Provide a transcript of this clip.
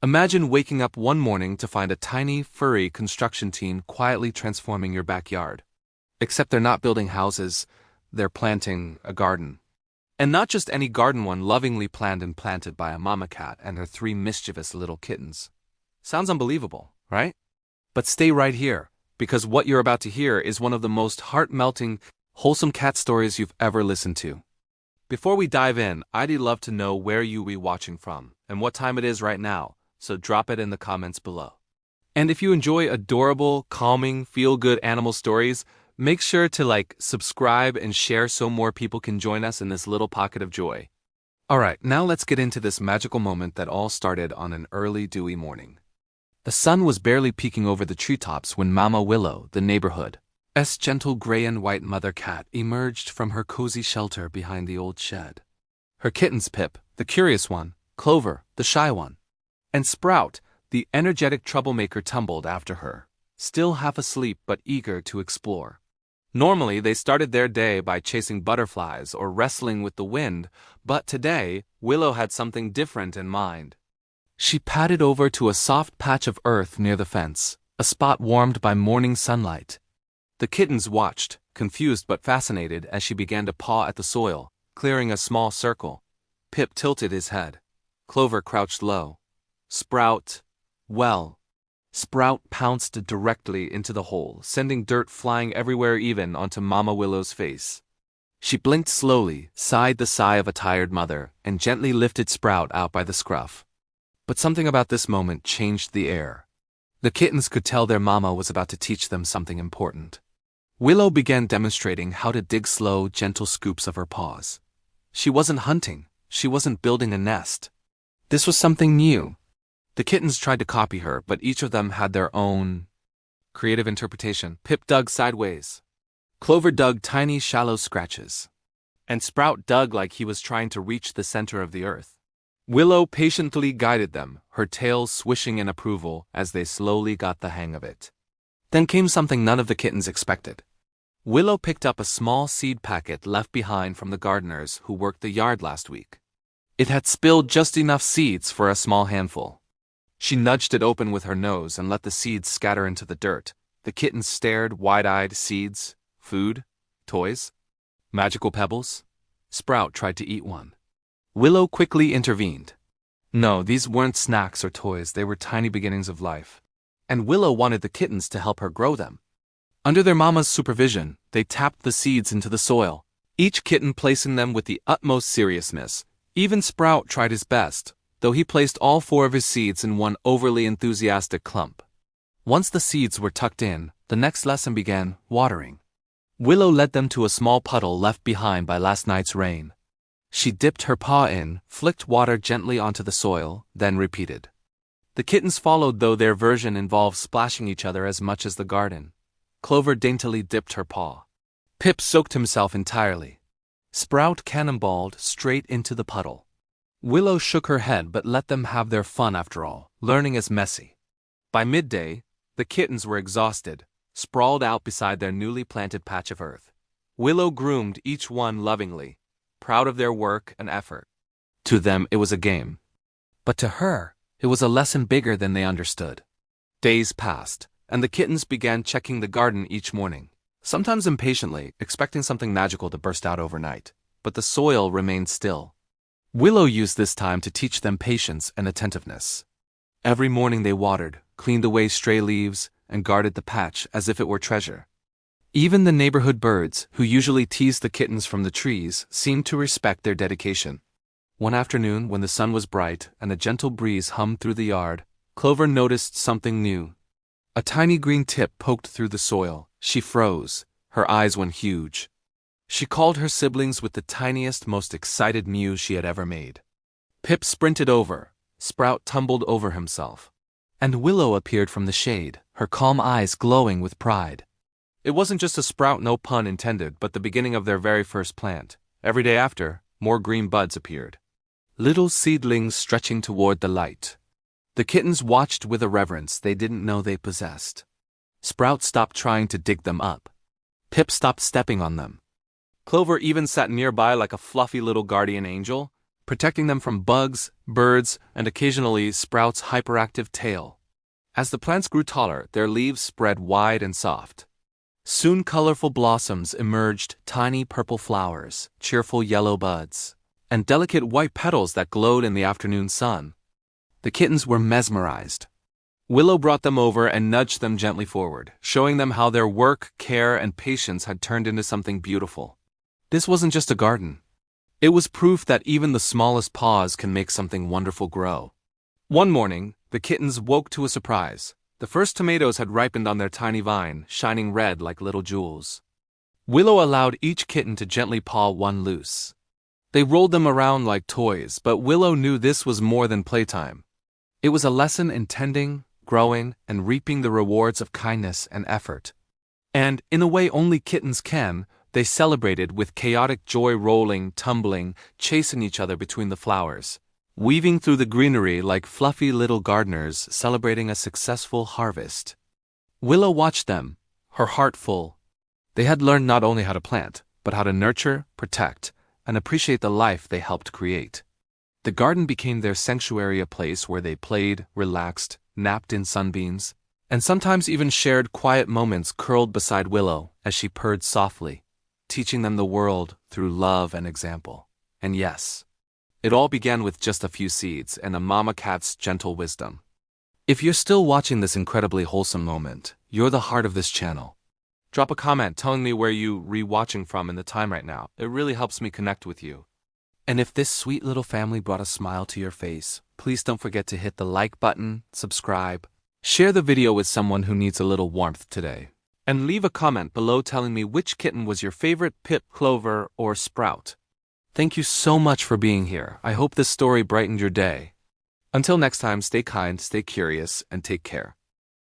Imagine waking up one morning to find a tiny, furry construction team quietly transforming your backyard. Except they're not building houses, they're planting a garden. And not just any garden one, lovingly planned and planted by a mama cat and her 3 mischievous little kittens. Sounds unbelievable, right? But stay right here, because what you're about to hear is one of the most heart-melting, wholesome cat stories you've ever listened to. Before we dive in, I'd love to know where you be watching from and what time it is right now, so drop it in the comments below. And if you enjoy adorable, calming, feel-good animal stories, make sure to subscribe, and share so more people can join us in this little pocket of joy. Alright, now let's get into this magical moment that all started on an early dewy morning. The sun was barely peeking over the treetops when Mama Willow, the neighborhood's gentle gray and white mother cat, emerged from her cozy shelter behind the old shed. Her kittens, Pip, the curious one, Clover, the shy one, and Sprout, the energetic troublemaker, tumbled after her, still half asleep but eager to explore. Normally, they started their day by chasing butterflies or wrestling with the wind, but today, Willow had something different in mind. She padded over to a soft patch of earth near the fence, a spot warmed by morning sunlight. The kittens watched, confused but fascinated, as she began to paw at the soil, clearing a small circle. Pip tilted his head. Clover crouched low. Sprout pounced directly into the hole, sending dirt flying everywhere, even onto Mama Willow's face. She blinked slowly, sighed the sigh of a tired mother, and gently lifted Sprout out by the scruff. But something about this moment changed the air. The kittens could tell their mama was about to teach them something important. Willow began demonstrating how to dig slow, gentle scoops of her paws. She wasn't hunting, she wasn't building a nest. This was something new. The kittens tried to copy her, but each of them had their own creative interpretation. Pip dug sideways. Clover dug tiny, shallow scratches. And Sprout dug like he was trying to reach the center of the earth. Willow patiently guided them, her tail swishing in approval as they slowly got the hang of it. Then came something none of the kittens expected. Willow picked up a small seed packet left behind from the gardeners who worked the yard last week. It had spilled just enough seeds for a small handful. She nudged it open with her nose and let the seeds scatter into the dirt. The kittens stared, wide-eyed. Seeds? Food? Toys? Magical pebbles? Sprout tried to eat one. Willow quickly intervened. No, these weren't snacks or toys, they were tiny beginnings of life. And Willow wanted the kittens to help her grow them. Under their mama's supervision, they tapped the seeds into the soil, each kitten placing them with the utmost seriousness. Even Sprout tried his best, though he placed all 4 of his seeds in one overly enthusiastic clump. Once the seeds were tucked in, the next lesson began: watering. Willow led them to a small puddle left behind by last night's rain. She dipped her paw in, flicked water gently onto the soil, then repeated. The kittens followed, though their version involved splashing each other as much as the garden. Clover daintily dipped her paw. Pip soaked himself entirely. Sprout cannonballed straight into the puddle. Willow shook her head but let them have their fun after all. Learning is messy. By midday, the kittens were exhausted, sprawled out beside their newly planted patch of earth. Willow groomed each one lovingly, proud of their work and effort. To them, it was a game. But to her, it was a lesson bigger than they understood. Days passed, and the kittens began checking the garden each morning, sometimes impatiently, expecting something magical to burst out overnight. But the soil remained still. Willow used this time to teach them patience and attentiveness. Every morning they watered, cleaned away stray leaves, and guarded the patch as if it were treasure. Even the neighborhood birds, who usually teased the kittens from the trees, seemed to respect their dedication. One afternoon, when the sun was bright and a gentle breeze hummed through the yard, Clover noticed something new. A tiny green tip poked through the soil. She froze. Her eyes went huge. She called her siblings with the tiniest, most excited mew she had ever made. Pip sprinted over. Sprout tumbled over himself. And Willow appeared from the shade, her calm eyes glowing with pride. It wasn't just a sprout, no pun intended, but the beginning of their very first plant. Every day after, more green buds appeared. Little seedlings stretching toward the light. The kittens watched with a reverence they didn't know they possessed. Sprout stopped trying to dig them up. Pip stopped stepping on them. Clover even sat nearby like a fluffy little guardian angel, protecting them from bugs, birds, and occasionally Sprout's hyperactive tail. As the plants grew taller, their leaves spread wide and soft. Soon colorful blossoms emerged, tiny purple flowers, cheerful yellow buds, and delicate white petals that glowed in the afternoon sun. The kittens were mesmerized. Willow brought them over and nudged them gently forward, showing them how their work, care, and patience had turned into something beautiful. This wasn't just a garden. It was proof that even the smallest paws can make something wonderful grow. One morning, the kittens woke to a surprise. The first tomatoes had ripened on their tiny vine, shining red like little jewels. Willow allowed each kitten to gently paw one loose. They rolled them around like toys, but Willow knew this was more than playtime. It was a lesson in tending, growing, and reaping the rewards of kindness and effort. And, in a way only kittens can, they celebrated with chaotic joy, rolling, tumbling, chasing each other between the flowers, weaving through the greenery like fluffy little gardeners celebrating a successful harvest. Willow watched them, her heart full. They had learned not only how to plant, but how to nurture, protect, and appreciate the life they helped create. The garden became their sanctuary, a place where they played, relaxed, napped in sunbeams, and sometimes even shared quiet moments curled beside Willow as she purred softly, teaching them the world through love and example. And yes, it all began with just a few seeds and a mama cat's gentle wisdom. If you're still watching this incredibly wholesome moment, you're the heart of this channel. Drop a comment telling me where you re-watching from in the time right now. It really helps me connect with you. And if this sweet little family brought a smile to your face, please don't forget to hit the like button, subscribe, share the video with someone who needs a little warmth today, and leave a comment below telling me which kitten was your favorite: Pip, Clover, or Sprout. Thank you so much for being here. I hope this story brightened your day. Until next time, stay kind, stay curious, and take care.